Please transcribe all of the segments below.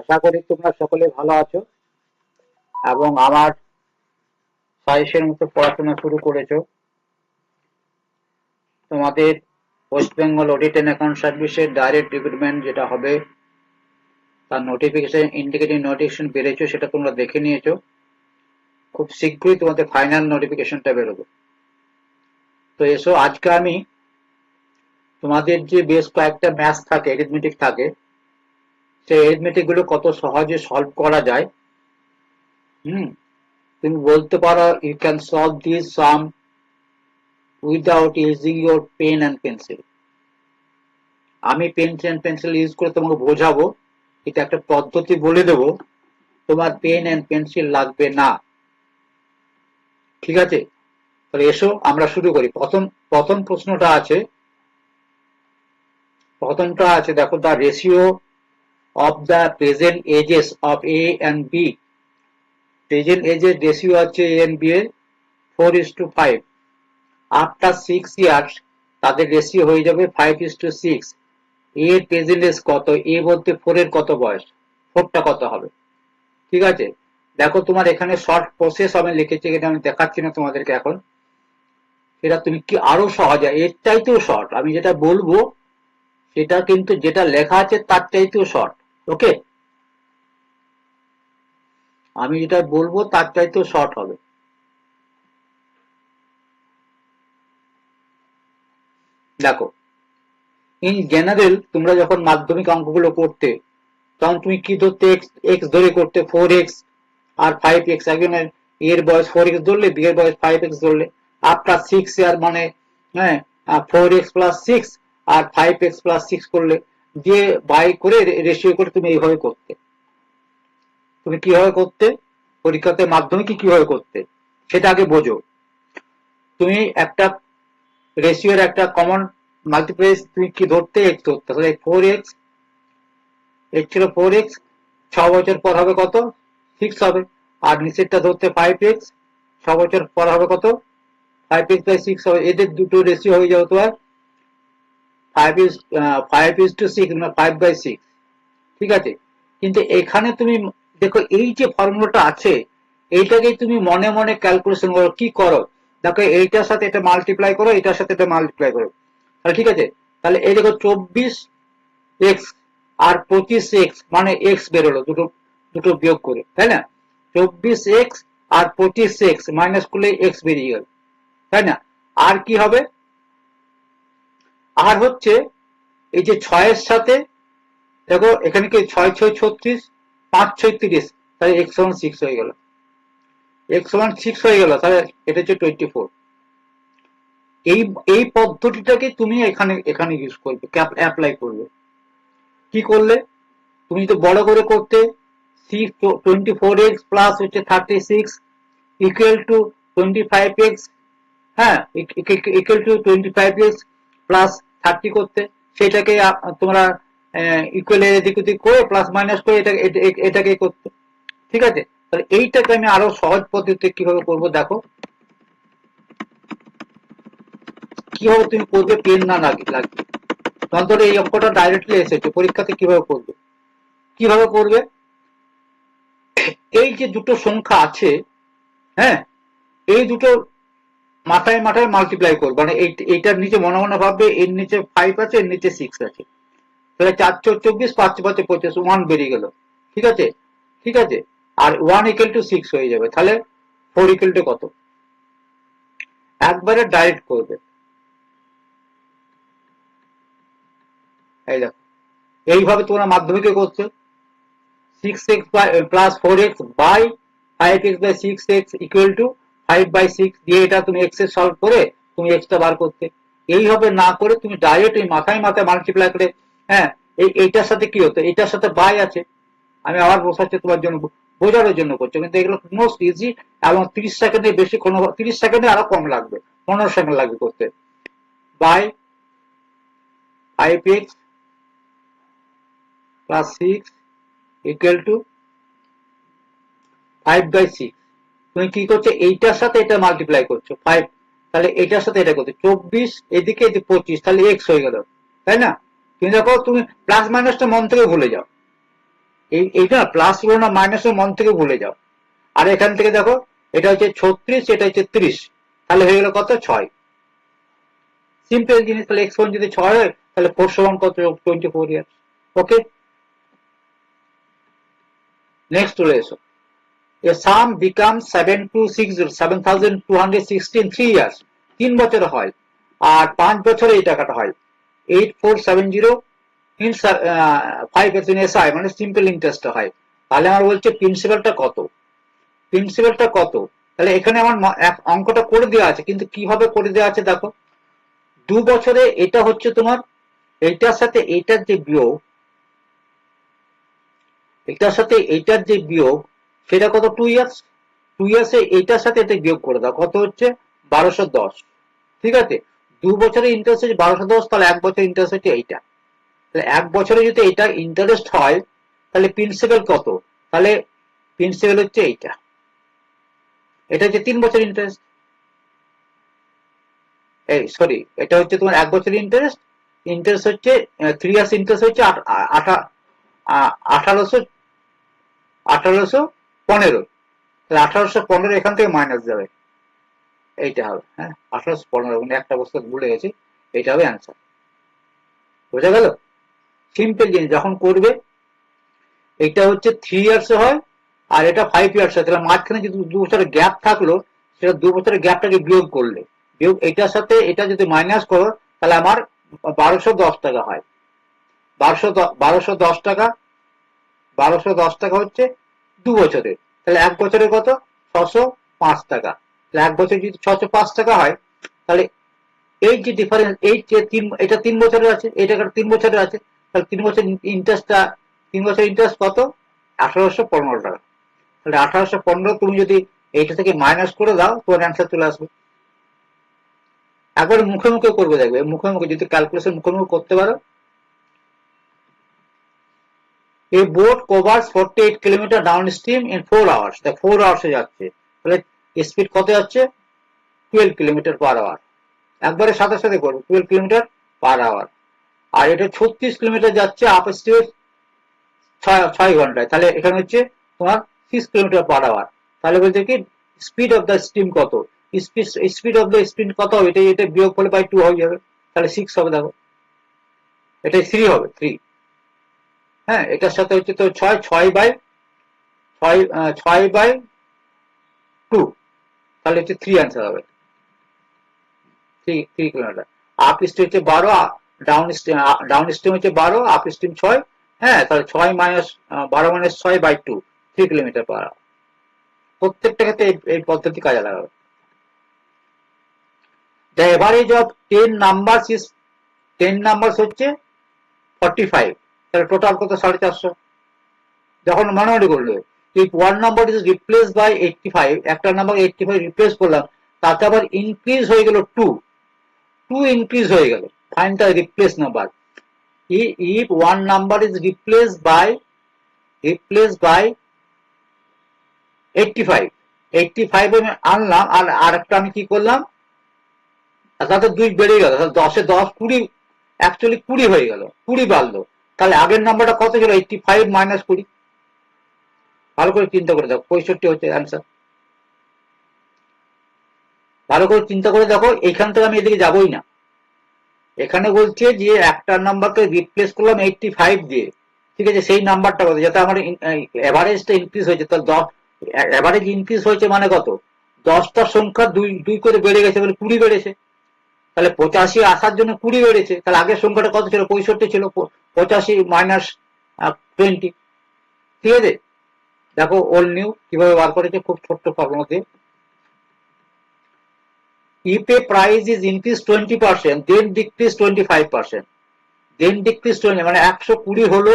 আশা করি তোমরা সকলে ভালো আছো এবং আমার সাজেশন মতো পড়াশোনা শুরু করেছো। তোমাদের West Bengal audit and account সার্ভিসের ডাইরেক্ট রিক্রুটমেন্ট যেটা হবে তার নোটিফিকেশন ইন্ডিকেটিভ নোটিফিকেশন বেরিয়েছে, সেটা তোমরা দেখে নিয়েছো। খুব শীঘ্রই তোমাদের ফাইনাল নোটিফিকেশনটা বেরোবে। তো এসো, আজকে আমি তোমাদের যে বেশ কয়েকটা ম্যাথস থাকে, অ্যারিথমেটিক থাকে, সেই অ্যারিথমেটিক গুলো কত সহজে সলভ করা যায়। তুমি বলতে পারো you can solve this sum without using your pen and pencil. আমি পেন অ্যান্ড পেন্সিল ইউজ করে তোমাকে বোঝাবো, এটা একটা পদ্ধতি বলে দেবো, তোমার পেন অ্যান্ড পেন্সিল লাগবে না। ঠিক আছে, তাহলে এসো আমরা শুরু করি। প্রথম প্রথমটা আছে, দেখো, the ratio of the present ages of A and B. Present এজের রেশিও আছে এ অ্যান্ড বি এর 4:5। আফটার 6 ইয়ার্স তাদের রেশিও হয়ে যাবে 5:6। এর প্রেজেন্ট এজ কত? এ বলতে 4 এর কত বয়স, 4টা কত হবে? ঠিক আছে, দেখো তোমার এখানে শর্ট প্রসেস আমি লিখেছি, এটা আমি দেখাচ্ছি না তোমাদেরকে এখন। সেটা তুমি কি আরো সহজে, এর চাইতেও শর্ট আমি যেটা বলবো সেটা কিন্তু যেটা লেখা আছে তার চাইতেও শর্ট। ওকে, আমি যেটা বলবো তার চাইতেও শর্ট হবে। দেখো, ইন জেনারেল তোমরা যখন মাধ্যমিক অঙ্কগুলো করতে তখন তুমি কি ধরতে? এক্স ধরে করতে, 4x আর 5x। একজনের এর বয়স 4x ধরলে, বি এর বয়স 5x ধরলে, আফটার 6 ইয়ার মানে, হ্যাঁ, 4x প্লাস 6 আর 5x প্লাস 6 করলে, দিয়ে বাই করে রেশিও করে তুমি এইভাবে করতে। তুমি কিভাবে করতে পরীক্ষাতে, মাধ্যমিকে কিভাবে করতে সেটা আগে বোঝো। তুমি একটা রেশিওর একটা কমন মাল্টিপ্লাই তুমি কি ধরতে? এক্স ধরতে। তাহলে 4x, এক্স ছিল 4x, 6 বছর পর হবে কত? 6 হবে। আর নিচেরটা ধরতে 5x, 6 বছর পর হবে কত? 5x/6 হবে। এদের দুটো রেশিও হয়ে যাবে তোমার 5:6, মানে 5/6। ঠিক আছে, কিন্তু এখানে তুমি দেখো এই যে ফর্মুলাটা আছে এইটাকেই তুমি মনে মনে ক্যালকুলেশন করো। কি করো? দেখো, এইটার সাথে এটা মাল্টিপ্লাই করো, এটার সাথে এটা মাল্টিপ্লাই করো। তাহলে ঠিক আছে, তাহলে এই দেখো 24x আর 25x, মানে এক্স বেরোলো, দুটো দুটো বিয়োগ করে, তাই না? 24x আর 25x মাইনাস করলে এক্স বেরিয়ে গেল, তাই না? আর কি হবে? আর হচ্ছে এই যে 6-এর সাথে, দেখো এখানে কি 6×6 36, 5×6 30, তাহলে x=6 হয়ে গেল। x=6 হয়ে গেল, তাহলে এটা হচ্ছে 24। এই এই পদ্ধতিটাকে তুমি এখানে এখানে ইউজ করবে, অ্যাপ্লাই করবে। কি করলে? তুমি যদি বড় করে করতে, 24x প্লাস হচ্ছে 36 ইকুয়াল টু 25x, হ্যাঁ, ইকুয়াল টু 25x প্লাস 30 করতে, সেটাকে তোমরা ইকুয়ালের এদিক ওদিক করে প্লাস মাইনাস করে এটাকে করতে। ঠিক আছে, তাহলে এইটাকে আমি আরো সহজ পদ্ধতিতে কিভাবে করব দেখো। কিভাবে তুমি করবে পেন না লাগিয়ে? তখন ধরো এই অঙ্কটা ডাইরেক্টলি এসেছে পরীক্ষাতে, কিভাবে করবে? কিভাবে করবে? এই যে দুটো সংখ্যা আছে, হ্যাঁ, এই দুটো মাথায় মাথায় মাল্টিপ্লাই করবে। মানে এইটার নিচে মনে মনে ভাববে এর নিচে 5 আছে, এর নিচে 6 আছে, তাহলে 4×4 = 24, 5×5 = 25, 1 বেরিয়ে গেল। ঠিক আছে, ঠিক আছে, আর 1 = 6 হয়ে যাবে। তাহলে 4 = কত? একবারে ডাইরেক্ট করবে। এই দেখো, এইভাবে তোমরা মাধ্যমিকে করছো। 6x plus 4x by 5x/6x equal to 5/6 দিয়ে এটা তুমি x এর সলভ করে তুমি এক্সটা বার করতে। এইভাবে না করে তুমি ডাইরেক্ট এই মাথায় মাথায় মাল্টিপ্লাই করে, হ্যাঁ, এইটার সাথে কি হতো? এইটার সাথে বাই আছে। আমি আবার বোঝাচ্ছি তোমার জন্য, বোঝানোর জন্য করছো, কিন্তু এগুলো মোস্ট ইজি এবং 30 সেকেন্ডের বেশি, কোনো 30 সেকেন্ডে আরো কম লাগবে, 15 সেকেন্ড লাগবে করতে। By 5x plus 6 equal to 5/6। তুমি কি করছো? এইটার সাথে এটা মাল্টিপ্লাই করছো 5, তাহলে এইটার সাথে এটা করছো 24, এদিকে 25, তাহলে এক্স হয়ে গেল, তাই না? তুমি দেখো, তুমি প্লাস মাইনাসটা মন থেকে ভুলে যাও। এইটা প্লাস ছিল না মাইনাস মন থেকে ভুলে যাও। আর এখান থেকে দেখো এটা হচ্ছে 36, এটা হচ্ছে 30, তাহলে হয়ে গেল কত 6। সিম্পল জিনিস। তাহলে এক্স যদি 6 হয় তাহলে 4 সমান কত 24 ইয়ার। ওকে, নেক্সট চলে এসো। A sum becomes 7,216 3 years, 3 বছর হয়, আর 5 বছরে এই টাকাটা হয় 8470 in 5% SI, মানে সিম্পল ইন্টারেস্ট হয়। তাহলে আমার বলছে প্রিন্সিপালটা কত, প্রিন্সিপালটা কত। তাহলে এখানে আমার অঙ্কটা করে দেওয়া আছে, কিন্তু কিভাবে করে দেওয়া আছে দেখো। 2 বছরে এটা হচ্ছে তোমার, এইটার সাথে এইটার যে বিয়োগ, এটার সাথে এইটার যে বিয়োগ সেটা কত 2 ইয়ার্স। 2 ইয়ার্সে এইটার সাথে এটা বিয়োগ করে দাও, কত হচ্ছে 1210। ঠিক আছে, 2 বছরের ইন্টারেস্ট হচ্ছে 1210, তাহলে 1 বছরের ইন্টারেস্ট হচ্ছে এইটা। তাহলে 1 বছরে যদি এটা ইন্টারেস্ট হয় তাহলে প্রিন্সিপাল কত, তাহলে প্রিন্সিপাল হচ্ছে এইটা, এটা হচ্ছে 3 বছর ইন্টারেস্ট। এই সরি, এটা হচ্ছে তোমার 1 বছরের ইন্টারেস্ট। ইন্টারেস্ট হচ্ছে 3 ইয়ার্স ইন্টারেস্ট হচ্ছে 1815। তাহলে 1815 এখান থেকে মাইনাস যাবে, এইটা হবে। হ্যাঁ, 1815, মানে একটা বস্তু ভুলে গেছি, এইটা হবে অ্যান্সার। বোঝা গেল? সিম্পল জিনিস যখন করবে, এটা হচ্ছে 3 ইয়ার্স হয় আর এটা 5 ইয়ার্স হয়, তাহলে মাঝখানে যদি 2 বছরের গ্যাপ থাকলো, সেটা 2 বছরের গ্যাপটাকে বিয়োগ করলে, বিয়োগ এটার সাথে এটা যদি মাইনাস করো তাহলে আমার 1210 টাকা হয়। 1210 টাকা, 1210 টাকা হচ্ছে 2 বছরে, তাহলে 1 বছরে কত 605 টাকা। তাহলে 1 বছরে যদি 605 টাকা হয়, তাহলে এই যে ডিফারেন্স, এই যে এটা 3 বছরের আছে, এটা 3 বছরের আছে, তাহলে 3 বছর ইন্টারেস্টটা, 3 বছর ইন্টারেস্ট কত 1815 টাকা। তাহলে 1815 তুমি যদি এইটা থেকে মাইনাস করে দাও তোমার অ্যান্সার চলে আসবে। একবার মুখে মুখে করবে, দেখবে মুখে মুখে যদি ক্যালকুলেশন মুখে মুখে করতে পারো। A boat covers 48 kilometre downstream in 4 hours, তা 4 hours এ যাচ্ছে, তাহলে স্পিড কত যাচ্ছে 12 কিলোমিটার পার আওয়ার। একবারে সাথে সাথে করবে 12 কিলোমিটার পার আওয়ার। আর এটা 36 কিলোমিটার যাচ্ছে আপ স্পিড 6 ঘন্টায়, তাহলে এখানে হচ্ছে তোমার 6 কিলোমিটার পার আওয়ার। তাহলে বলছে কি স্পিড অফ দ্য স্টিম কত, স্পিড অফ দ্য স্পিড কত হবে, এটা বিয়োগ করলে বাই 2 হয়ে যাবে, তাহলে 6 হবে। দেখো এটা 3 হবে, 3। হ্যাঁ, এটার সাথে হচ্ছে তো 6, 6/2, তাহলে হচ্ছে 3 অ্যান্সার হবে। 3 কিলোমিটার। আপ স্ট্রিম হচ্ছে 12, ডাউন স্ট্রিম হচ্ছে 12, আপ স্ট্রিম 6। হ্যাঁ, তাহলে 6 minus 12 minus 6/2, 3 kilometre per hour. প্রত্যেকটা ক্ষেত্রে এই পদ্ধতি কাজে লাগাবে। The average of 10 numbers is 10 numbers হচ্ছে 45, তাহলে টোটাল কত 450। যখন মানামানি করলে if one number is replaced by 85, একটা নাম্বার 85 রিপ্লেস করলাম, তাতে আবার ইনক্রিজ হয়ে গেল 2 ইনক্রিজ হয়ে গেল, find the replace number. if one number is replaced by 85, 85 আমি আনলাম, আর আরেকটা আমি কি করলাম, তাতে 2 বেড়ে গেল, তাহলে 10 এ 10 20, অ্যাকচুয়ালি 20 হয়ে গেল, 20 বাড়লো। তাহলে আগের নাম্বারটা কত ছিল 85 মাইনাস 20। ভালো করে চিন্তা করে দেখো, 65 হচ্ছে অ্যান্সার। ভালো করে চিন্তা করে দেখো, এইখান থেকে আমি এদিকে যাবোই না। এখানে বলছে যে একটা নাম্বারকে রিপ্লেস করলাম 85 দিয়ে, ঠিক আছে, সেই নাম্বারটা কত, যাতে আমার এভারেজটা ইনক্রিজ হয়েছে। তাহলে 10 এভারেজ ইনক্রিজ হয়েছে মানে কত, 10টার সংখ্যা 2 করে বেড়ে গেছে, মানে 20 বেড়েছে। তাহলে 85 আসার জন্য 20 বেড়েছে, তাহলে আগের সংখ্যাটা কত ছিল 65 ছিল, 85 মাইনাস 20। ঠিক আছে, দেখো ওল্ড নিউ কিভাবে বার করেছে, খুব ছোট্ট ফর্মুলা দিয়ে। If a price is increased 20%, then decrease 25%, then decrease 20, মানে 120 হলো,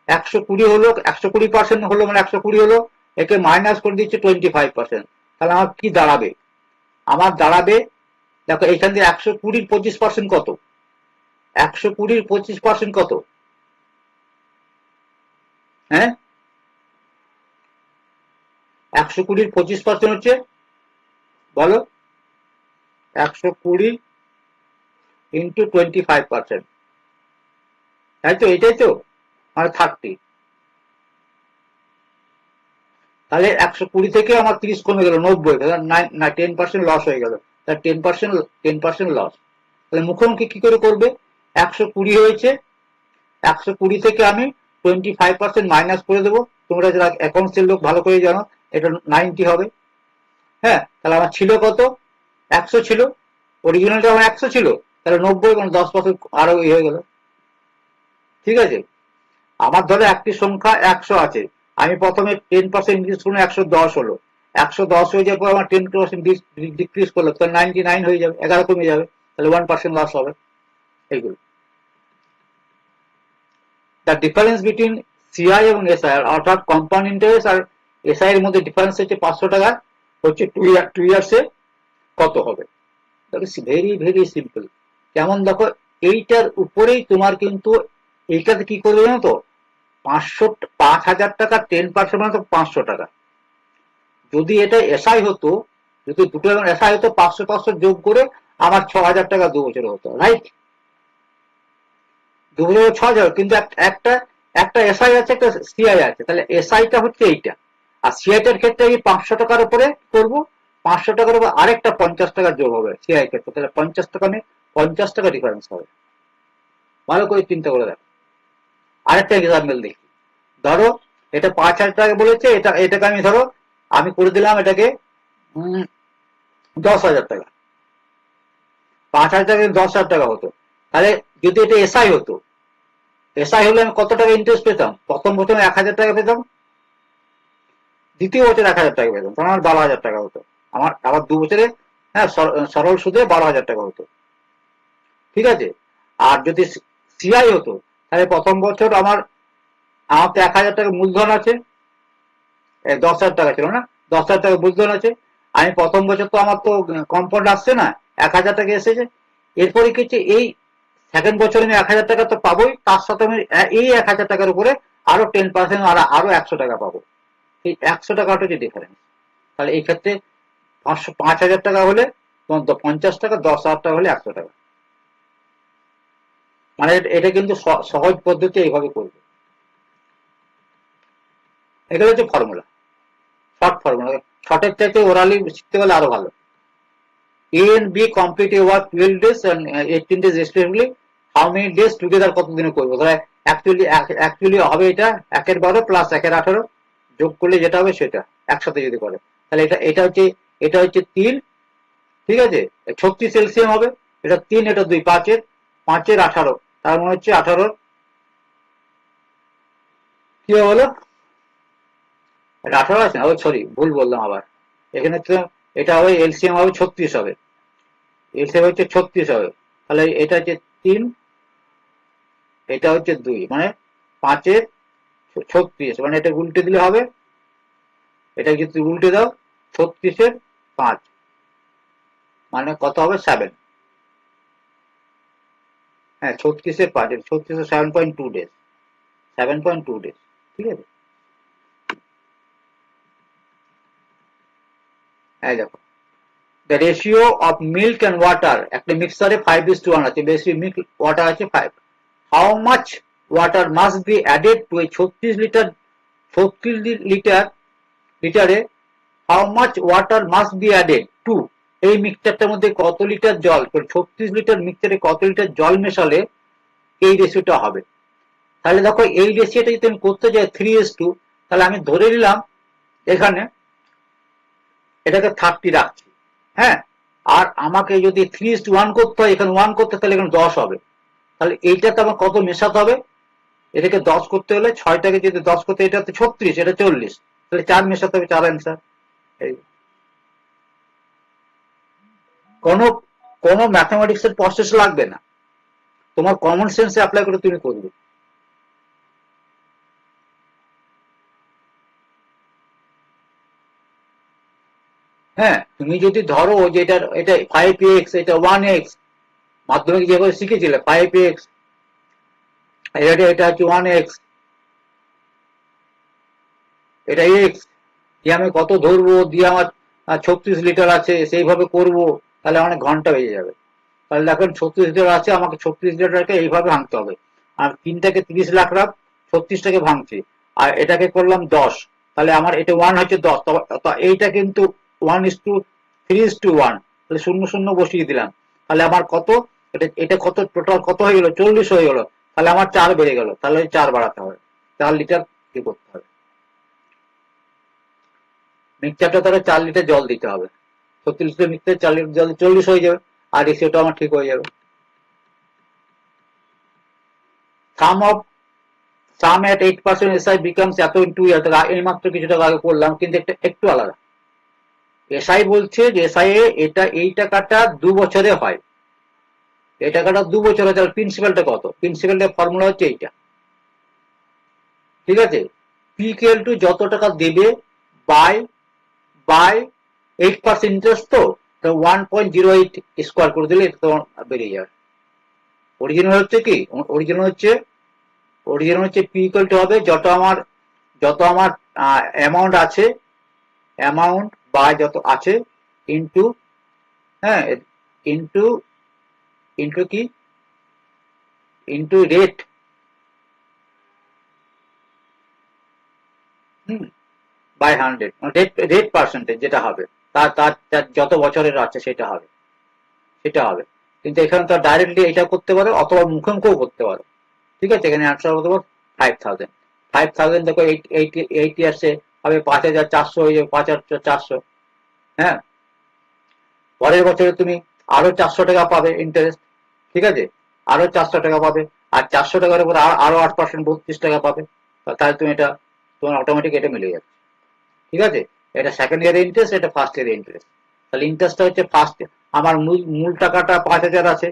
120 হলো, 120% হলো, মানে 120 হলো, একে মাইনাস করে দিচ্ছে 25%। তাহলে আমার কি দাঁড়াবে, আমার দাঁড়াবে, দেখো এখান থেকে 120 25% কত, 120 25% কত, হ্যাঁ 120 25% হচ্ছে, বলো 120 ইন্টু 25%, তাই তো, এটাই তো, মানে 30। তাহলে 120 থেকে আমার 30 কমে গেল 90, তাহলে 10% লস হয়ে গেল, তাহলে 10% লস। তাহলে মুখোমুখি কি করে করবে? 120 হয়েছে, 120 থেকে আমি 25% মাইনাস করে দেবো। তোমরা যারা অ্যাকাউন্টসের লোক ভালো করে জানো, এটা 90 হবে। হ্যাঁ, তাহলে আমার ছিল কত? 100 ছিল, অরিজিনালটা আমার 100 ছিল, তাহলে 90 মানে 10% আরো হয়ে গেল। ঠিক আছে, আমার ধরো একটি সংখ্যা 100 আছে, আমি প্রথমে 10% ইনক্রিজ করলে 110 হলো, 110 হয়ে যাওয়ার পর আমার 10% ডিক্রিজ করলো, তাহলে 99 হয়ে যাবে, 11 কমে যাবে, তাহলে 1% লস হবে। এইগুলো দ্য ডিফারেন্স বিটুইন সিআই এবং এসআই, অর্থাৎ কম্পাউন্ড ইন্টারেস্ট আর এসআই এর মধ্যে ডিফারেন্স হচ্ছে 500 টাকা, হচ্ছে 2 ইয়ার্সে কত হবে। Very very simple. কেমন দেখো, এইটার উপরেই তোমার কিন্তু এইটাতে কি করবে জানো তো, 5,000 টাকা 10% মানে তো 500 টাকা। যদি এটা এসআই হতো, যদি দুটো এসআই হতো, 500 যোগ করে আমার 6,000 টাকা 2 বছরে হতো, রাইট? 2 বছরে 6,000, কিন্তু একটা একটা এসআই আছে, একটা সিআই আছে, তাহলে এসআইটা হচ্ছে এইটা, আর সিআইটার ক্ষেত্রে আমি 500 টাকার উপরে করবো, 500 টাকার উপর আরেকটা 50 টাকা যোগ হবে সিআই ক্ষেত্রে, তাহলে 50 টাকা নিয়ে 50 টাকা ডিফারেন্স হবে। ভালো করে চিন্তা করে দেখো। আরেকটা এক্সাম্পল দেখি, ধরো এটা 5,000 টাকা বলেছে, এটাকে আমি ধরো আমি করে দিলাম এটাকে 10,000 টাকা। 5,000 টাকা 10,000 টাকা হতো, তাহলে যদি এটা এসআই হতো, এসআই হলে আমি কত টাকা ইন্টারেস্ট পেতাম? প্রথম বছর 1,000 টাকা পেতাম, দ্বিতীয় বছর 1,000 টাকা পেতাম, তখন আমার 12,000 টাকা হতো। আমার আবার 2 বছরে, হ্যাঁ, সরল সুদে 12,000 টাকা হতো। ঠিক আছে, আর যদি সিআই হতো, তাহলে প্রথম বছর আমার আমার তো 1,000 টাকা মূলধন আছে, 10,000 টাকা ছিল না, 10,000 টাকা মূলধন আছে, আমি প্রথম বছর তো আমার তো কম্পাউন্ড আসছে না, 1,000 টাকা এসেছে। এরপরে কি হচ্ছে, এই সেকেন্ড বছরে আমি 1,000 টাকা তো পাবোই, তার সাথে আমি এই 1,000 টাকার উপরে আরো 10% আরো 100 টাকা পাবো। এই 100 টাকাটা হচ্ছে ডিফারেন্স। তাহলে এই ক্ষেত্রে 5,000 টাকা হলে 50 টাকা, 10,000 টাকা হলে 100 টাকা। মানে এটা কিন্তু সহজ পদ্ধতি, এইভাবে করবে। এগুলো হচ্ছে ফর্মুলা, শর্ট ফর্মুলা। শর্টের চাইতে ওরালি শিখতে গেলে আরো ভালো। A and B complete a work 12 days and 18 days respectively. How many days together কতদিনে করবো? তাহলে অ্যাকচুয়ালি হবে এটা 1/12 প্লাস 1/18 যোগ করলে যেটা হবে সেটা একসাথে যদি করে, তাহলে এটা হচ্ছে 3। ঠিক আছে, 36 এলসিএম হবে, এটা 3, এটা 2, 5-এর 18, তার মানে হচ্ছে 18 কি হলো, এটা 18 আছে না, ও সরি ভুল বললাম আবার, এখানে তো এটা হবে এলসিএম হবে 36 হবে, এলসিএম হচ্ছে 36 হবে, তাহলে এটা হচ্ছে 3, এটা হচ্ছে 2, মানে 5-এর 36, মানে এটা উল্টে দিলে হবে, এটা যদি উল্টে দাও 36-এর 5, মানে কত হবে 7। হ্যাঁ, 36-এর 5, 36-এর 7.2 ডেজ, 7.2 ডেজ। ঠিক আছে, এই দেখো, the ratio of milk and water, একটা মিক্সারে 5:1 আছে, বেশি মিল্ক ওয়াটার আছে 5, how much water must be added to a 36 লিটারে, how much water must be added to, এই মিক্সচারটার মধ্যে কত লিটার জল, 36 লিটার মিক্সচারে কত লিটার জল মেশালে এই রেশিওটা হবে। তাহলে দেখো, এই রেশিওটা যদি আমি করতে যাই 3:2, তাহলে আমি ধরে নিলাম এখানে এটাকে 30 রাখছি। হ্যাঁ, আর আমাকে যদি 3:1 করতে হয়, এখানে 1 করতে, তাহলে এখানে 10 হবে। তাহলে এইটাতে আমার কত মেশাতে হবে? এটাকে 10 করতে হলে 6টাকে যদি 10 করতে, এটা হচ্ছে 36, এটা 40, তাহলে 4 মেশাতে হবে, 4 অ্যান্সার। এই কোনো কোনো ম্যাথমেটিক্সের প্রসেস লাগবে না, তোমার কমন সেন্সে অ্যাপ্লাই করে তুমি করবে। হ্যাঁ, তুমি যদি ধরো যে এটা 5x, এটা 1x, মাধ্যমিক যেভাবে শিখেছিলে 5x, এটা হচ্ছে 1x, এটা x, দিয়ে আমি কত ধরবো, দিয়ে আমার 36 লিটার আছে, সেইভাবে করব, তাহলে অনেক ঘন্টা বেজে যাবে। তাহলে দেখেন 36 লিটার আছে, আমাকে 36 লিটারকে এইভাবে ভাঙতে হবে, আর 3টাকে 30 লাখ রাখ, 36টাকে ভাঙছি, আর এটাকে করলাম 10, তাহলে আমার এটা 1 হচ্ছে 10, এইটা কিন্তু 1:3:1, তাহলে 0 0 বসিয়ে দিলাম, তাহলে আমার কত, এটা কত টোটাল কত হয়ে গেল, 40 হয়ে গেল, তাহলে আমার 4 বেড়ে গেল, তাহলে 4 বাড়াতে হবে, 4 লিটার কি করতে হবে, মিক্সচারটা তাহলে 4 লিটার জল দিতে হবে, 36 লিটার মিক্সচার 4 লিটার জল 40 হয়ে যাবে, আর রেশিওটা আমার ঠিক হয়ে যাবে। Sum of sum at 8% SI becomes এত ইন্টু এই মাত্র কিছুটা আগে করলাম, কিন্তু একটু আলাদা। এসআই বলছে যে এসআই এটা এই টাকাটা 2 বছরে হয়, এই টাকাটা 2 বছরে, তাহলে প্রিন্সিপালটা কত, প্রিন্সিপালটা ফর্মুলা হচ্ছে এইটা, ঠিক আছে, পি ইকুয়াল টু যত টাকা দেবে বাই বাই 8% ইন্টারেস্ট, তো 1.08 স্কোয়ার করে দিলে এটা তোমার বেরিয়ে যাবে। অরিজিনাল হচ্ছে কি, অরিজিনাল হচ্ছে পি ইকুয়াল টু হবে যত আমার অ্যামাউন্ট আছে, অ্যামাউন্ট বা যত আছে ইনটু, হ্যাঁ, ইনটু ইনটু কি, into rate, by 100, rate percentage যেটা হবে, তার যত বছরের আছে সেটা হবে। কিন্তু এখানে তো ডাইরেক্টলি এটা করতে পারো অথবা মুখোমুখিও করতে পারো, ঠিক আছে, এখানে অ্যান্সার করতে পারো 5000, 5000 দেখো 80 আসছে, হবে 5400 হয়ে যাবে, 5400, হ্যাঁ, পরের বছরে তুমি আরো 400 টাকা পাবে ইন্টারেস্ট, ঠিক আছে, আরো 400 টাকা পাবে, আর 400 টাকার উপর আরো 8% 32 টাকা পাবে, তাহলে তুমি এটা তোমার অটোমেটিক এটা মিলে যাবে, ঠিক আছে, এটা সেকেন্ড ইয়ারের ইন্টারেস্ট, এটা ফার্স্ট ইয়ারের ইন্টারেস্ট, তাহলে ইন্টারেস্টটা হচ্ছে ফার্স্ট, আমার মূল টাকাটা 5000 আছে,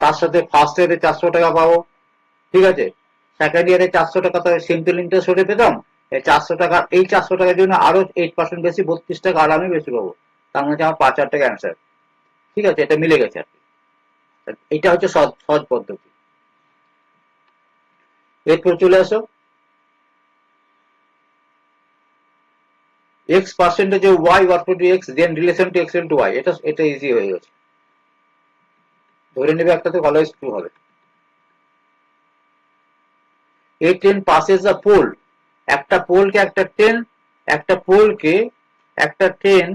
তার সাথে ফার্স্ট ইয়ারে 400 টাকা পাবো, ঠিক আছে, সেকেন্ড ইয়ারে 400 টাকা তো সিম্পল ইন্টারেস্ট হতে পেতাম, এই 400 টাকার জন্য আরো 8% বেশি, 32 টাকা আর আমি বেশি পাবো, তার মধ্যে আমার 5000 টাকা অ্যান্সার, ঠিক আছে, এটা মিলে গেছে আর কি। এটা হচ্ছে সহজ পদ্ধতি। এরপর চলে আসো x percentage y work to x then relation to x to y, এটা ইজি হয়ে গেছে, ধরে নেবে একটাতে ভালো স্ক্রু হবে। A train passes a pole, একটা ট্রেন,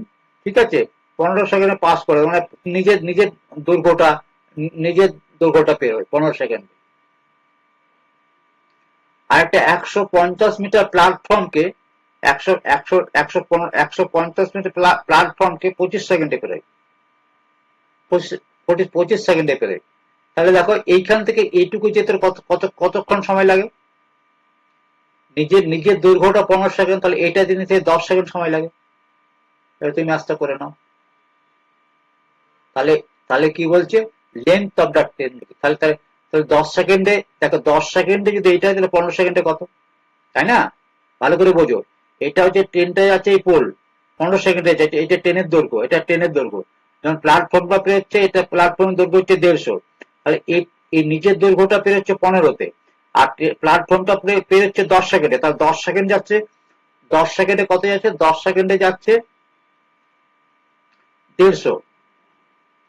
ঠিক আছে, 15 সেকেন্ডে পাস করে, মানে নিজের দৈর্ঘ্যটা পেরোয় 15 সেকেন্ড। আর একটা 150 মিটার প্ল্যাটফর্মকে 150 মিটার প্ল্যাটফর্মকে 25 সেকেন্ডে পেরোয়, 25 সেকেন্ডে পেরোয়, তাহলে দেখো এইখান থেকে এইটুকু যেতে কতক্ষণ সময় লাগে, নিজের দৈর্ঘ্যটা 15 সেকেন্ড, তাহলে এটা জিনিস 10 সেকেন্ড সময় লাগে, তুমি ম্যাচটা করে নাও, তাহলে তাহলে কি বলছে, লেন্থ অফ দ্য ট্রেন, তাহলে তাহলে 10 সেকেন্ডে, দেখো 10 সেকেন্ডে যদি এইটা তাহলে 15 সেকেন্ডে কত, তাই না, ভালো করে বোঝো, এটা হচ্ছে ট্রেনটা যাচ্ছে এই পোল 15 সেকেন্ডে যাচ্ছে, এটা ট্রেনের দৈর্ঘ্য, যেমন প্ল্যাটফর্মটা পেরোচ্ছে, এটা প্ল্যাটফর্মের দৈর্ঘ্য হচ্ছে 150, তাহলে এই নিজের দৈর্ঘ্যটা পেরোচ্ছে 15-তে, আর প্ল্যাটফর্মটা পেরোচ্ছে 10 সেকেন্ডে, তাহলে 10 সেকেন্ড যাচ্ছে, 10 সেকেন্ডে কত যাচ্ছে, 10 সেকেন্ডে যাচ্ছে 150,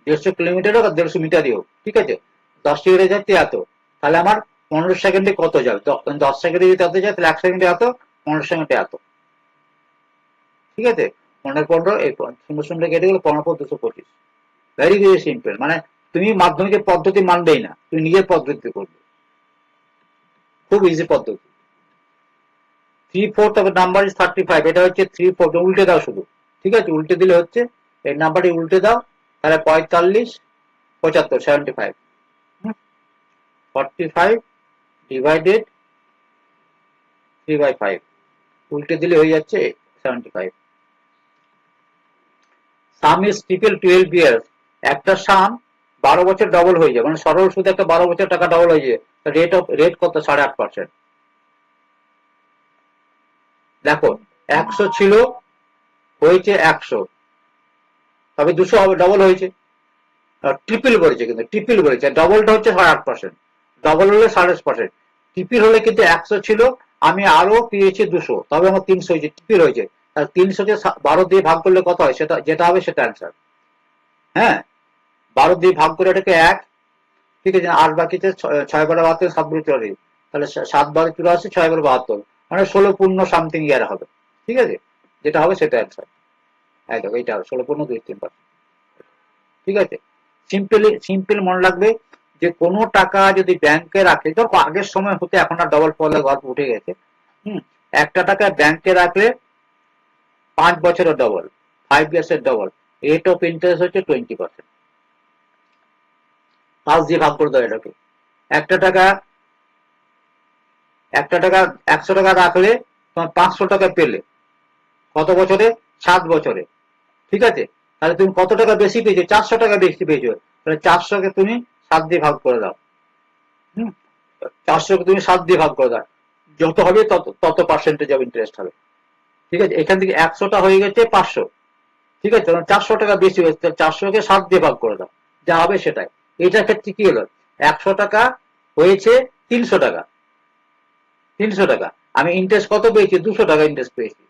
150 কিলোমিটার হোক আর 150 মিটারই হোক, ঠিক আছে, 10 সেকেন্ডে যাচ্ছে এত, তাহলে আমার 15 সেকেন্ডে কত যাবে, 10 সেকেন্ডে যদি এত যায় তাহলে 1 সেকেন্ডে এত, 15 সেকেন্ডে এত, ঠিক আছে, 15 এই 0 কেটে গেলে 15 225, ভেরি ভেরি সিম্পল, মানে তুমি মাধ্যমিকের পদ্ধতি মানবেই না, তুমি নিজের পদ্ধতি করবে, খুব ইজি পদ্ধতি। 3/4 তবে নাম্বার ইজ 35, এটা হচ্ছে 3/4, উল্টে দাও শুধু, ঠিক আছে, উল্টে দিলে হচ্ছে, এই নাম্বারটি উল্টে দাও, তাহলে 45 75 75, 45 ডিভাইডেড 3/5, উল্টে দিলে হয়ে যাচ্ছে 75। সাম ইজ ট্রিপল 12 ইয়ার্স, একটা সাম 12 বছর ডবল হয়ে যায়, মানে সরল সুদ একটা 12 বছর টাকা ডবল হয়ে যায়, রেট কত, 8.5%, দেখো 100 ছিল, হয়েছে 100, তবে 200 হবে, ডবল হয়েছে, ট্রিপল বলেছে, কিন্তু ট্রিপল বলেছে, ডবলটা হচ্ছে 8.5%, ডবল হলে 8.5%, ট্রিপল হলে কিন্তু 100 ছিল, আমি আরো পেয়েছি 200, তবে আমার 300 হয়েছে, ট্রিপল হয়েছে, তাহলে 300 কে 12 দিয়ে ভাগ করলে কত হয়, সেটা যেটা হবে সেটা অ্যান্সার, হ্যাঁ, 12 দিয়ে ভাগ করে এটাকে 1, ঠিক আছে, 8 বাকিতে 6 × 12 7 × 84, তাহলে 7 × 12 = 84, 6 × 72, মানে 16 পূর্ণ সামথিং ইয়ার হবে, ঠিক আছে, যেটা হবে সেটা অ্যান্সার। দেখো এইটা 16.23%। ঠিক আছে, সিম্পল মনে রাখবে যে কোনো টাকা যদি ব্যাংকে রাখলে, ধর আগের সময় হতে এখন আর ডবল ফলের গল্প উঠে গেছে। একটা টাকা ব্যাংকে রাখলে 5 বছরের ডবল, 5 ইয়ার্স এর ডবল, রেট অফ ইন্টারেস্ট হচ্ছে 20%। 5 দিয়ে ভাগ করে দাও এটাকে। একটা টাকা 100 টাকা রাখলে তোমার 500 টাকা পেলে কত বছরে? 7 বছরে। ঠিক আছে, তাহলে তুমি কত টাকা বেশি পেয়েছো? 400 টাকা বেশি পেয়েছো। তাহলে 400 কে তুমি 7 দিয়ে ভাগ করে দাও। 400 কে তুমি 7 দিয়ে ভাগ করে দাও, যত হবে তত পার্সেন্টেজ অফ ইন্টারেস্ট হবে। ঠিক আছে, এখান থেকে 100টা হয়ে গেছে 500। ঠিক আছে, 400 টাকা বেশি হয়েছে, 400 কে 7 দিয়ে ভাগ করে দাও, যা হবে সেটাই। এটার ক্ষেত্রে কি হলো? 100 টাকা হয়েছে 300 টাকা। 300 টাকা আমি ইন্টারেস্ট কত পেয়েছি? 200 টাকা ইন্টারেস্ট পেয়েছি।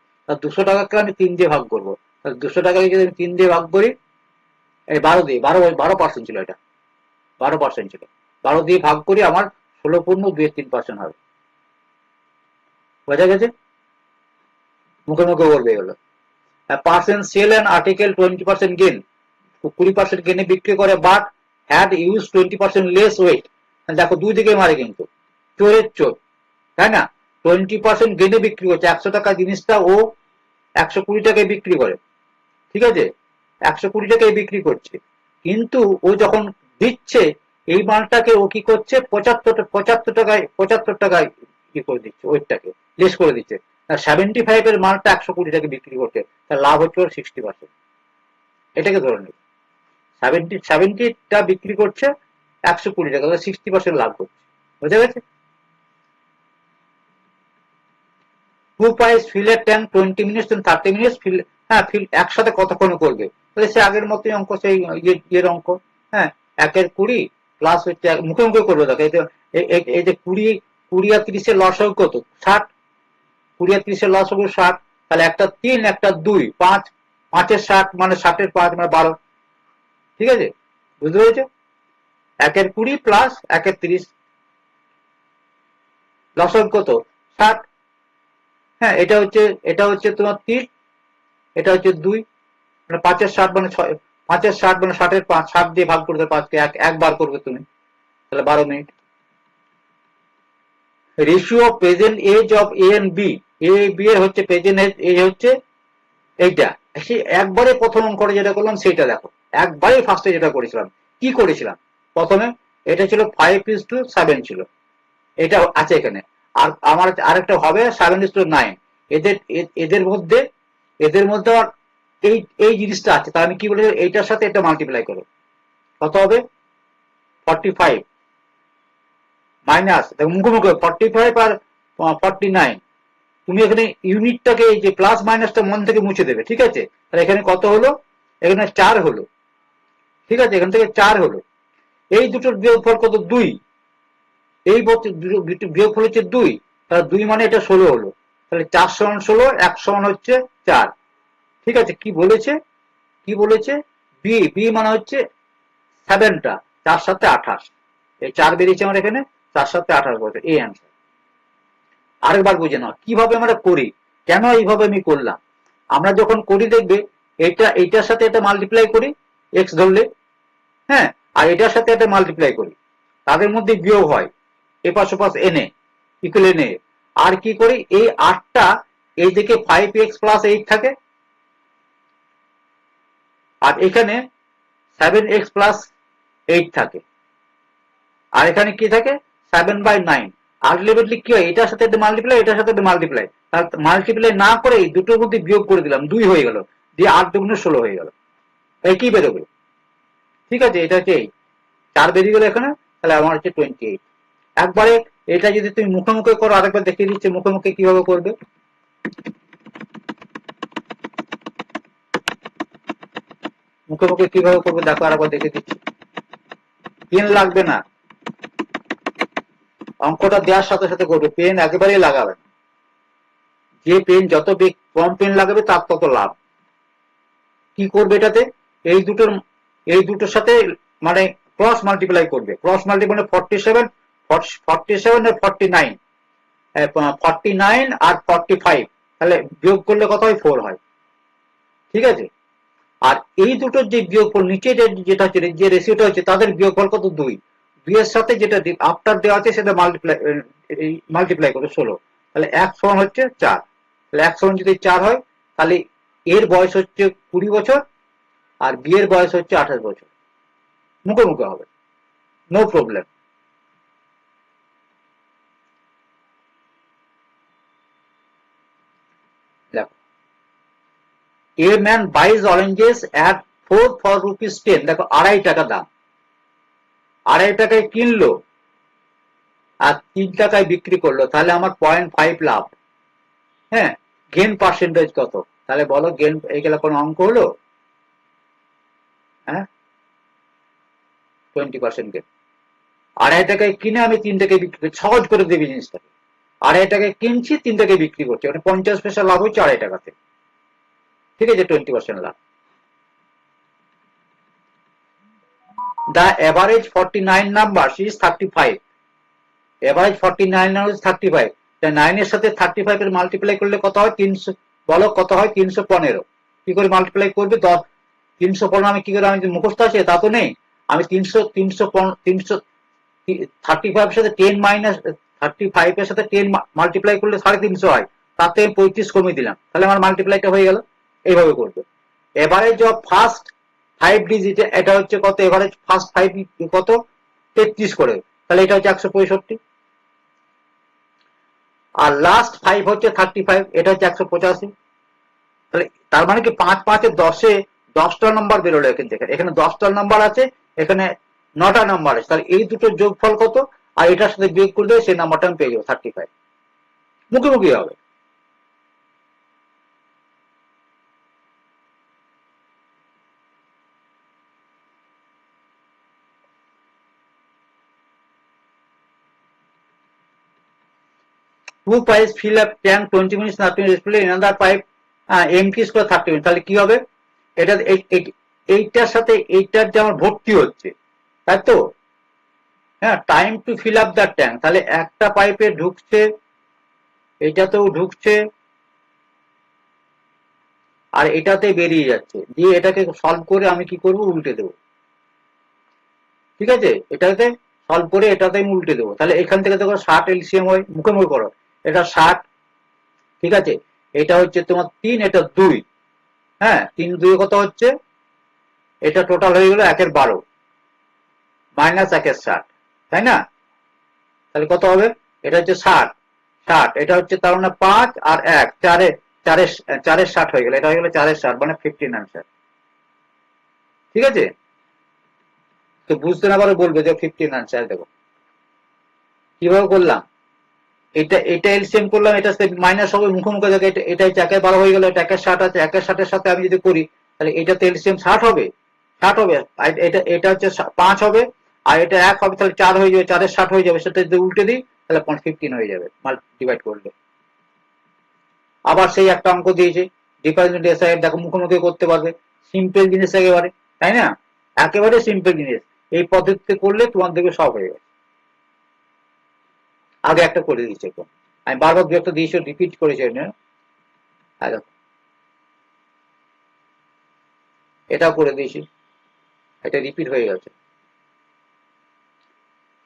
200 টাকাকে আমি 3 দিয়ে ভাগ করবো। তাহলে 200 টাকাকে যদি আমি 3 দিয়ে ভাগ করি, এই 12 দিয়ে, 12% ছিল এটা, 12% ছিল, 12 দিয়ে ভাগ করি, আমার 16.23% হবে। বোঝা গেছে? মুখে মুখে বলবে এগুলো। Percent sale and article 20% gain, 20% গেনে বিক্রি করে, but had use 20% less weight. দেখো দুই দিকে মারে কিন্তু, চোরের চোর, তাই না? 20% গেনে বিক্রি করছে, 100 টাকা জিনিসটা ও 120 টাকায় বিক্রি করে। ঠিক আছে, 120 টাকায় বিক্রি করছে, কিন্তু ও যখন দিচ্ছে এই মালটাকে ও কি করছে? 75 টাকায় কি করে দিচ্ছে, ওইটাকে লেস করে দিচ্ছে। 75 এর মালটা 120 টাকা বিক্রি করছে, তার লাভ হচ্ছে ওর 60%। এটাকে ধরে নেবে, 70টা বিক্রি করছে 120 টাকা, তাহলে 60% লাভ করছে। বুঝা গেছে? টু পাইস ফিল এর ট্যাঙ্ক 20 মিনিটস 30 মিনিটস ফিল। হ্যাঁ, ফিল একসাথে কতক্ষণ করবে? তাহলে সে আগের মতোই অঙ্ক, সেই ইয়ের অঙ্ক। হ্যাঁ, 1/20 প্লাস হচ্ছে, মুখে মুখে করবে। দেখো এই যে 20 আর 30 এর লসাগু কত? 60। 20 আর 30 এর লসাগু 60। তাহলে একটা 3 একটা 2, 5, 5 এর 60 মানে 60 এর 5 মানে 12। ঠিক আছে, বুঝতে পেরেছো? 1/20 প্লাস 1/30, লসাগু কত? 60। হ্যাঁ, এটা হচ্ছে তোমার 3, এটা হচ্ছে 2, মানে 5 এর 60 মানে 6, 5 এর 60 মানে 60 এর 5, 60 দিয়ে ভাগ করতে 5 কে একবার করবে তুমি, তাহলে 12 minute. Ratio present age of A and B, A B এর হচ্ছে প্রেজেন্ট এজ হচ্ছে এইটা। সেই একবারে প্রথম অঙ্কটা যেটা করলাম সেটা দেখো, একবারে ফার্স্টে যেটা করেছিলাম, কি করেছিলাম প্রথমে? এটা ছিল 5:7 ছিল, এটা আছে এখানে। আর আমার আরেকটা হবে 7:9। এদের এদের মধ্যে এদের মধ্যে এই এই জিনিসটা আছে, তাহলে আমি কি বলেছি? এইটার সাথে এটা মাল্টিপ্লাই করো, কত হবে? 45 মাইনাস, মুখোমুখি 45 আর 49। তুমি এখানে ইউনিটটাকে, এই যে প্লাস মাইনাসটা মন থেকে মুছে দেবে। ঠিক আছে, তাহলে এখানে কত হলো? এখানে 4 হলো। ঠিক আছে, এখান থেকে 4 হলো। এই দুটোর বিয়োগফল কত? 2। এই বিয়োগফল হচ্ছে 2, তাহলে 2 মানে এটা 16 হলো। তাহলে 4 সমান 16, 1 সমান হচ্ছে 4। ঠিক আছে, কি বলেছে? কি বলেছে? বি, বি মানে হচ্ছে 7টা, 4 সাথে 28, এই 4 বেরিয়েছে আমার এখানে, 4 সাথে 28 বছর, এই অ্যান্সার। আরেকবার বুঝে নাও কিভাবে আমরা করি, কেন এইভাবে আমি করলাম। আমরা যখন করি দেখবে, এইটার সাথে এটা মাল্টিপ্লাই করি এক্স ধরলে, হ্যাঁ, আর এটার সাথে এটা মাল্টিপ্লাই করি, তাদের মধ্যে বিয়োগ হয়, এপাশ ওপাশ এনে ইকুয়াল এনে। আর কি করি? এই 8টা এই দিকে 5x+8 থাকে, আর এখানে 7x+8 থাকে, আর এখানে কি থাকে? 7/9। আলটিমেটলি কি হয়? এটার সাথে এটা মাল্টিপ্লাই, এটার সাথে এটা মাল্টিপ্লাই, তাহলে মাল্টিপ্লাই না করে এই দুটোর মধ্যে বিয়োগ করে দিলাম, 2 হয়ে গেল, দিয়ে 8×2=16 হয়ে গেল। তাই কি বেরোবে? ঠিক আছে, এটা হচ্ছে 4 বেরিয়ে গেল এখানে, তাহলে আমার হচ্ছে 28। একবারে এটা যদি তুমি মুখে মুখে করো, আরেকবার দেখিয়ে দিচ্ছে মুখে মুখে কিভাবে করবে। মুখে মুখে কিভাবে করবে দেখো, আরেকবার দেখিয়ে দিচ্ছি। পেন লাগবে না, অঙ্কটা দেওয়ার সাথে সাথে করবে, পেন একেবারেই লাগাবে না। যে পেন যত কম পেন লাগাবে তার তত লাভ। কি করবে এটাতে? এই দুটোর সাথে মানে ক্রস মাল্টিপ্লাই করবে। ক্রস মাল্টিপ্লাই 47 আর 49 আর 45, তাহলে বিয়োগ করলে কত হয় 4 হয়, ঠিক আছে। আর এই দুটোর যে বিয়োগফল নিচে যেটা হচ্ছে যে রেশিওটা হচ্ছে তাদের বিয়োগফল কত 2, 2 এর সাথে যেটা আফটার দেওয়া আছে সেটা মাল্টিপ্লাই করে 16, তাহলে 1 সমান হচ্ছে 4, তাহলে 1 সমান যদি 4 হয় তাহলে এর বয়স হচ্ছে 20 বছর আর বি এর বয়স হচ্ছে 28 বছর, মুখে মুখে হবে, নো প্রবলেম। দেখো, a man বাইজ oranges at 4 for rupees 10, দেখো 2.5 টাকা দাম, 2.5 টাকায় কিনলো আর 3 টাকায় বিক্রি করলো, তাহলে আমার 0.5 লাভ। হ্যাঁ, গেন পার্সেন্টেজ কত, তাহলে বলো গেন, এইগুলা কোনো অঙ্ক হলো? হ্যাঁ, 20% গেন। 2.5 টাকায় কিনে আমি 3 টাকায় বিক্রি করছি, সহজ করে দেবে জিনিসটাকে। 2.5 টাকায় কিনছি, 3 টাকায় বিক্রি করছি, মানে 50 পয়সা লাভ হচ্ছে 2.5 টাকাতে, ঠিক আছে, 20% লাভ। The average 49 numbers is 35, average 49 is 35, 9 এর সাথে 35 এর মাল্টিপ্লাই করলে কত হয় 300, বলো কত হয় 315, কি করে মাল্টিপ্লাই করবে 10, 315 আমি কি করে, আমি মুখস্থ আছে তা তো নেই, আমি 300 35 এর সাথে 10 মাইনাস 35 এর সাথে 10 মাল্টিপ্লাই করলে 350 হয়, তাতে 35 কমিয়ে দিলাম, তাহলে আমার মাল্টিপ্লাইটা হয়ে গেল। এইভাবে করবে। এভারেজ অফ ফার্স্ট 5 ডিজিট, এটা হচ্ছে কত, এভারেজ ফার্স্ট 5 কত 33 করে, তাহলে এটা হচ্ছে 165, আর লাস্ট 5 হচ্ছে 35, এটা হচ্ছে 185, তাহলে তার মানে কি 5 5 এ 10-এ 10টা নাম্বার বেরোলো এখান থেকে, এখানে 10টা নাম্বার আছে, এখানে 9টা নাম্বার আছে, তাহলে এই দুটোর যোগফল কত আর এটার সাথে বিয়োগ করলে সেই নাম্বারটা আমি পেয়ে যাবো 35, মুখোমুখি হবে। 2 pipes fill up tank 20 minutes, nothing is filled, another pipe empty for 30 minutes, তাহলে কি হবে, এটা এইটার সাথে এইটার যে আমার ভর্তি হচ্ছে, তাই তো, হ্যাঁ, time to fill up the tank, তাহলে একটা পাইপে ঢুকছে, এটাতেও ঢুকছে আর এটাতে বেরিয়ে যাচ্ছে, দিয়ে এটাকে সলভ করে আমি কি করব, উল্টে দেবো, ঠিক আছে, এটাতে সলভ করে এটাতে আমি উল্টে দেবো, তাহলে এখান থেকে দেখো 60 এলসিএম হয়, মুখে মুখে করো, এটা 60, ঠিক আছে, এটা হচ্ছে তোমার 3, এটা 2, হ্যাঁ, 3 2 কত হচ্ছে, এটা টোটাল হয়ে গেল 1 এর 12 মাইনাস 1 এর 60, তাই না, তাহলে কত হবে, এটা হচ্ছে 60, 60, এটা হচ্ছে তার মানে 5 আর 1 4 4 60 হয়ে গেল, এটা হয়ে গেল 4 60, মানে 15 আনসার, ঠিক আছে। তো বুঝতে না পারো বলবে যে 15 আনসার, দেখো কিভাবে করলাম, এটা এলসিএম করলাম, এটা মাইনাস হবে, মুখোমুখি দেখো, এটা হচ্ছে 1 এর 12 হয়ে গেল, এটা 1 এর 60 আছে, 1 এর 60 এর সাথে আমি যদি করি তাহলে এটাতে এলসিএম 60 হবে, 60 হবে, এটা হচ্ছে 5 হবে, আর এটা 1 হবে, তাহলে 4 হয়ে যাবে, 4 এর 60 হয়ে যাবে, সেটা যদি উল্টে দিই তাহলে 15 হয়ে যাবে ডিভাইড করলে। আবার সেই একটা অঙ্ক দিয়েছে, ডিফারেন্স এসআই, দেখো মুখোমুখি করতে পারবে, সিম্পল জিনিস একেবারে, তাই না, একেবারে সিম্পল জিনিস, এই পদ্ধতিতে করলে তোমার দেখবে সব হয়ে গেছে। আগে একটা করে দিয়েছে, আমি বারবার দু একটা দিয়েছি, রিপিট করেছি, এটাও করে দিয়েছি, এটা রিপিট হয়ে গেছে,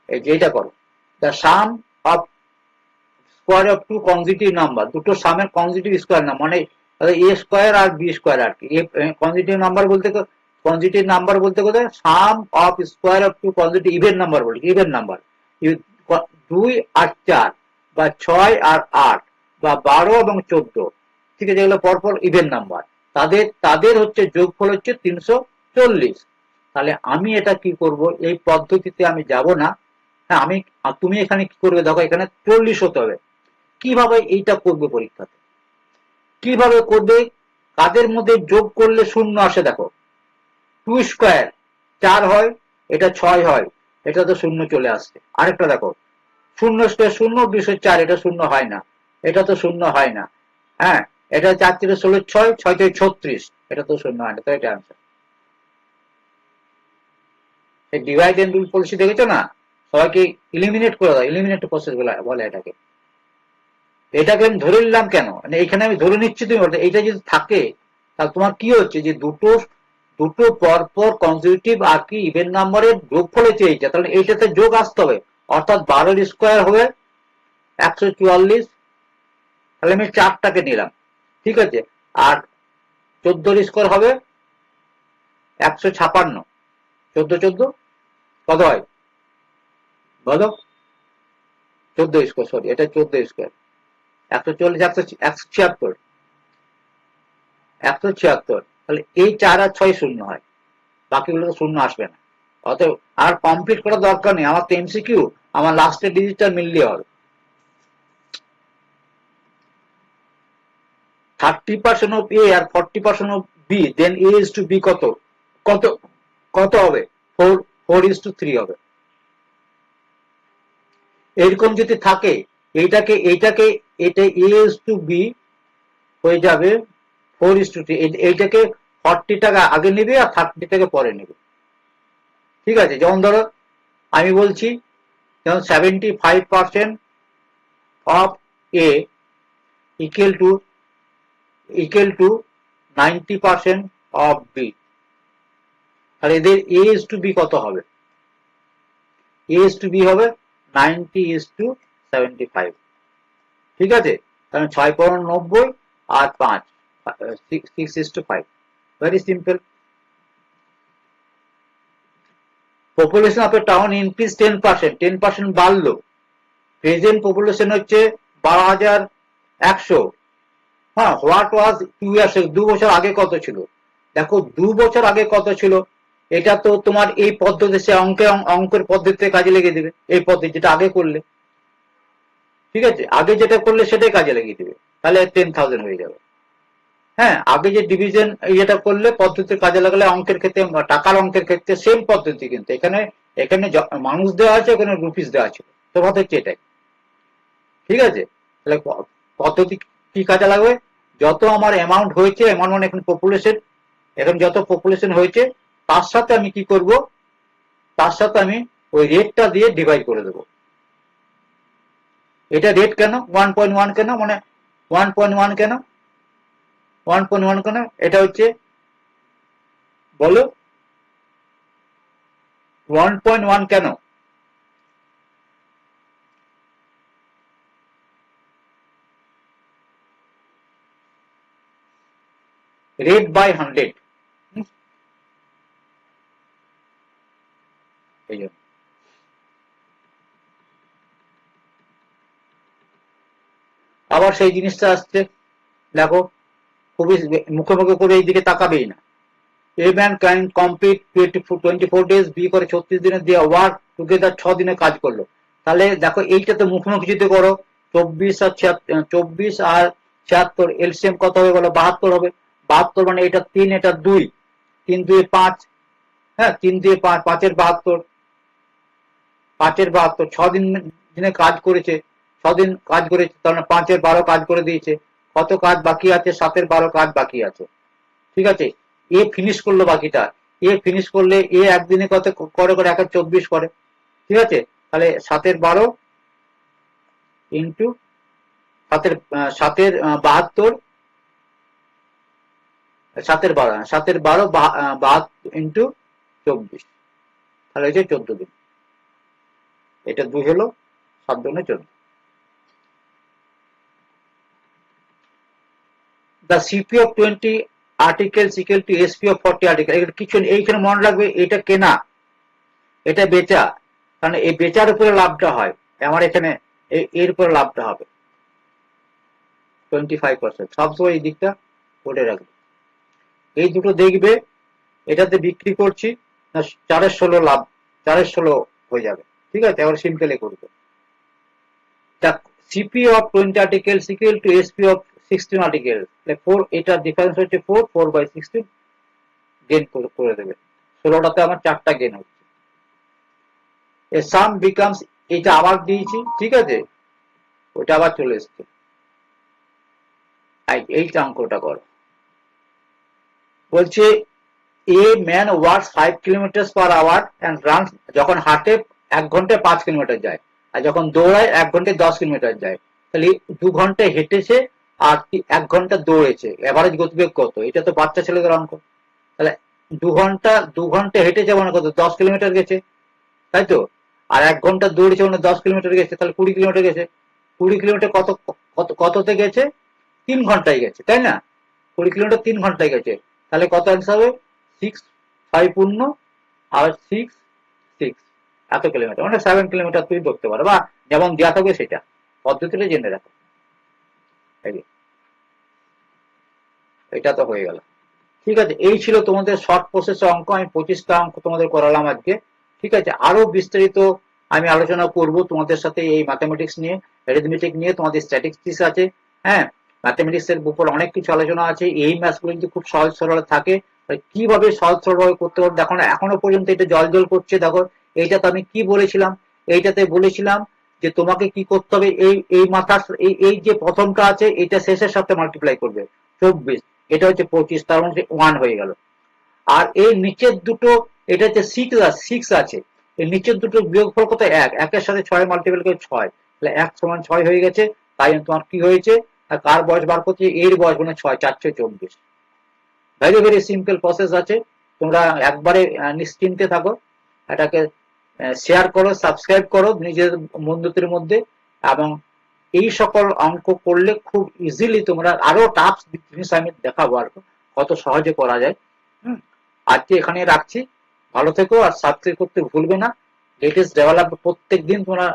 এই যে এটা করো, the sum of square of two consecutive number, দুটো সামের কনজিটিভ স্কোয়ার না, মানে এ স্কোয়ার আর বি স্কোয়ার আর কি, কনজিটিভ নাম্বার বলতে, কনজিটিভ নাম্বার বলতে কোথায়, sum of square of two consecutive even number বলি, ইভেন নাম্বার, 2 আর 4 বা 6 আর 8 বা 12 এবং 14, ঠিক আছে, যেগুলো পরপর ইভেন নাম্বার, তাদের তাদের হচ্ছে যোগফল হচ্ছে 340, তাহলে আমি এটা কি করব, এই পদ্ধতিতে আমি যাব না, হ্যাঁ, আমি, তুমি এখানে কি করবে, দেখো এখানে 40 হতে হবে, কিভাবে এইটা করবে পরীক্ষাতে, কিভাবে করবে, কাদের মধ্যে যোগ করলে শূন্য আসে, দেখো 2 স্কোয়ার 4 হয়, এটা 6 হয়, এটা তো শূন্য চলে আসছে, আরেকটা দেখো 0 স্কোয়ার 0 204, এটা শূন্য হয় না, এটা তো শূন্য হয় না, হ্যাঁ, এটা 4 থেকে 16 6, 6 থেকে 36, এটা তো শূন্য হয় না, তো এটা আনসার। এই ডিভাইড এন্ড রুল পলিসি দেখেছো না, সবাইকে ইলিমিনেট করে দাও, ইলিমিনেট প্রসেস বলে এটাকে, এটাকে আমি ধরে নিলাম কেন, মানে এখানে আমি ধরে নিচ্ছি তুমি এইটা যদি থাকে তাহলে তোমার কি হচ্ছে যে দুটো দুটো পরপর কনজিকিউটিভ আর কি ইভেন নাম্বারের যোগফল হচ্ছে এইটা, তাহলে এইটাতে যোগ আসতে হবে, অর্থাৎ 12 স্কোয়ার হবে 144, তাহলে আমি 4টাকে নিলাম, ঠিক আছে। আর 14 স্কোয়ার হবে 156, 14 14 কত হয় বলো, 14 স্কোয়ার, সরি এটা 14 স্কোয়ার, 140 176, 176, তাহলে এই 4 আর 6 শূন্য হয়, বাকিগুলো তো শূন্য আসবে না। অতএব আর কমপ্লিট করার দরকার নেই, আমার তো এমসিকিউ, আমার লাস্টের ডিজিটটা মিললে হবে। 30% অফ এ আর 40% of B, then A is to B কত কত কত হবে, 4:3 হবে। এরকম যদি থাকে এইটাকে এইটাকে এটা এ ইজ টু বি হয়ে যাবে 4:3, এইটাকে 40 টাকা আগে নেবে আর 30 টাকা পরে নেবে, ঠিক আছে। যেমন ধরো আমি বলছি, যেমন 75% of A equal to 90% of B, তাহলে এদের এ ইজ টু বি কত হবে, এ ইজ টু বি হবে 90:75, ঠিক আছে। তাহলে 6:90 আর 5, 6:5, very simple. Population of a town increase 10%, 10% বাড়লো, প্রেজেন্ট পপুলেশন হচ্ছে 12,100, হ্যাঁ, হোয়াট ওয়াজ 2 ইয়ার্স, 2 বছর আগে কত ছিল, দেখো 2 বছর আগে কত ছিল, এটা তো তোমার এই পদ্ধতি, সে অঙ্কের পদ্ধতিতে কাজে লেগে দিবে, এই পদ্ধতি যেটা আগে করলে, ঠিক আছে, আগে যেটা করলে সেটাই কাজে লাগিয়ে দিবে, তাহলে 10,000 হয়ে যাবে। হ্যাঁ, আগে যে ডিভিশন ইয়েটা করলে পদ্ধতি কাজে লাগালে অঙ্কের ক্ষেত্রে, টাকার অঙ্কের ক্ষেত্রে সেম পদ্ধতি, কিন্তু এখানে এখানে মানুষ দেওয়া আছে, ওখানে রুপিস দেওয়া আছে, তফাৎ হচ্ছে এটাই, ঠিক আছে। তাহলে পদ্ধতি কি কাজে লাগবে, যত আমার অ্যামাউন্ট হয়েছে, অ্যামাউন্ট মানে এখন পপুলেশন, এখন যত পপুলেশন হয়েছে তার সাথে আমি কি করব, তার সাথে আমি ওই রেটটা দিয়ে ডিভাইড করে দেবো। এটা রেট কেন 1.1 কেন, মানে 1.1 কেন, 1.1 কেন, এটা হচ্ছে, বলো 1.1 কেন, রেট বাই 100, এই জন্য। আবার সেই জিনিসটা আসছে, দেখো খুবই মুখে মুখে করে এই দিকে তাকাবেই না। A man can complete 24 days, B করে 36 দিনে দিয়ে ওয়ার্ক টুগেদার 6 দিনে কাজ করলো, তাহলে দেখো এইটা তো মুখোমুখি যদি করো, 24 আর 76 এলসিএম কত হবে বলো, 72 হবে, 72 মানে এটা 3 এটা 2, 3 2 5, হ্যাঁ 3 2 5, 5 72, 5 6 দিন দিনে কাজ করেছে, 6 দিন কাজ করেছে, তার মানে 5 12 কাজ করে দিয়েছে, কত কাজ বাকি আছে, 7 12 কাজ বাকি আছে, ঠিক আছে। এ ফিনিশ করলো বাকিটা, এ ফিনিশ করলে এ একদিনে কত করে করে 1 24 করে, ঠিক আছে। তাহলে 7 12 ইন্টু 7 7 12 72 ইন্টু 24, তাহলে হচ্ছে 14 দিন, এটা 2 হলো, 7 দুগুণে 14। The CP of 20 articles equal to SP of 40 articles, এটা কিছু এইখানে মনে রাখবে, এটা কেনা এটা বেচা, কারণ এই বেচার উপরে লাভটা হয়, আমার এখানে এর উপরে লাভটা হবে 25%, সবসময় এই দিকটা বলে রাখবে। এই দুটো দেখবে, এটাতে বিক্রি করছি না 4-16 লাভ, 4-16 হয়ে যাবে, ঠিক আছে, আবার সিম্পলে করবে। The CP of 20 articles equal to SP of 16 articles, 4, এটা ডিফারেন্স হচ্ছে 4 by 16 গেন করে দেবে, 16টাতে আমার 4টা গেন হচ্ছে। এ সাম বিকামস, এটা আবার দিয়েছি, ঠিক আছে, ওটা আবার চলে এসছে, এইটা অঙ্কটা করো, বলছে a man works 5 kilometre per hour and run, যখন হাঁটে 1 ঘন্টায় 5 কিলোমিটার যায়, আর যখন দৌড়ায় 1 ঘন্টায় 10 কিলোমিটার যায়, তাহলে 2 ঘন্টা হেঁটেছে আর 1 ঘন্টা দৌড়েছে, এভারেজ গতিবেগ কত? এটা তো বাচ্চা ছেলেদের অঙ্ক। তাহলে 2 ঘন্টা হেঁটেছে মানে কত? 10 কিলোমিটার গেছে, তাই তো? আর 1 ঘন্টা দৌড়েছে মানে 10 কিলোমিটার গেছে, তাহলে 20 কিলোমিটার গেছে। 20 কিলোমিটার কত কততে গেছে? 3 ঘন্টায় গেছে, তাই না? 20 কিলোমিটার 3 ঘন্টায় গেছে, তাহলে কত অ্যান্সার হবে? 6, 5 আর 6, এত কিলোমিটার, মানে 7 কিলোমিটার তুমি ধরতে পারো, বা যেমন দেওয়া থাকবে সেটা পদ্ধতিটা জেনে রাখো। এটা তো হয়ে গেল। ঠিক আছে, এই ছিল তোমাদের শর্ট প্রসেস অঙ্ক। আমি 25টা অঙ্ক তোমাদের করালাম আজকে। ঠিক আছে, আরো বিস্তারিত আমি আলোচনা করব তোমাদের সাথে এই ম্যাথমেটিক্স নিয়ে, অ্যারিথমেটিক নিয়ে। তোমাদের স্ট্যাটিস্টিক্স আছে, হ্যাঁ, ম্যাথমেটিক্স এর উপর অনেক কিছু আলোচনা আছে। এই ম্যাথগুলো যদি খুব সহজ সরল থাকে, কিভাবে সহজ সরল ভাবে করতে পারো দেখো না, এখনো পর্যন্ত এটা জল জল করছে। দেখো, এইটাতে আমি কি বলেছিলাম? এইটাতে বলেছিলাম যে তোমাকে কি করতে হবে, এই এই মাথার এই যে প্রথমটা আছে এটা শেষের সাথে মাল্টিপ্লাই করবে, 24, এটা হচ্ছে 25, তার মধ্যে 1 হয়ে গেল। আর এই নিচের দুটো, এটা হচ্ছে 6 আছে, এই নিচের দুটো বিয়োগফল কত? 1, 1-এর সাথে 6 মাল্টিপ্লাই করে 6, তাহলে 1 সমান 6 হয়ে গেছে। তাই তোমার কি হয়েছে? আর কার বয়স বার করছে? এর বয়স মানে 6, 4-6-24। ভেরি ভেরি সিম্পল প্রসেস আছে। তোমরা একবারে নিশ্চিন্তে থাকো, এটাকে শেয়ার করো, সাবস্ক্রাইব করো নিজের বন্ধুদের মধ্যে, এবং এই সকল অঙ্ক করলে খুব ইজিলি তোমরা, আরো টাফ জিনিস আমি দেখাবো আর কত সহজে করা যায়। হুম, আজকে এখানে রাখছি। ভালো থেকো, আর সাবস্ক্রাইব করতে ভুলবে না। লেটেস্ট ডেভেলপ প্রত্যেক দিন তোমরা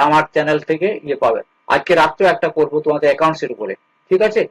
আমার চ্যানেল থেকে ইয়ে পাবে। আজকে রাত্রেও একটা করবো তোমাদের অ্যাকাউন্টস এর উপরে। ঠিক আছে?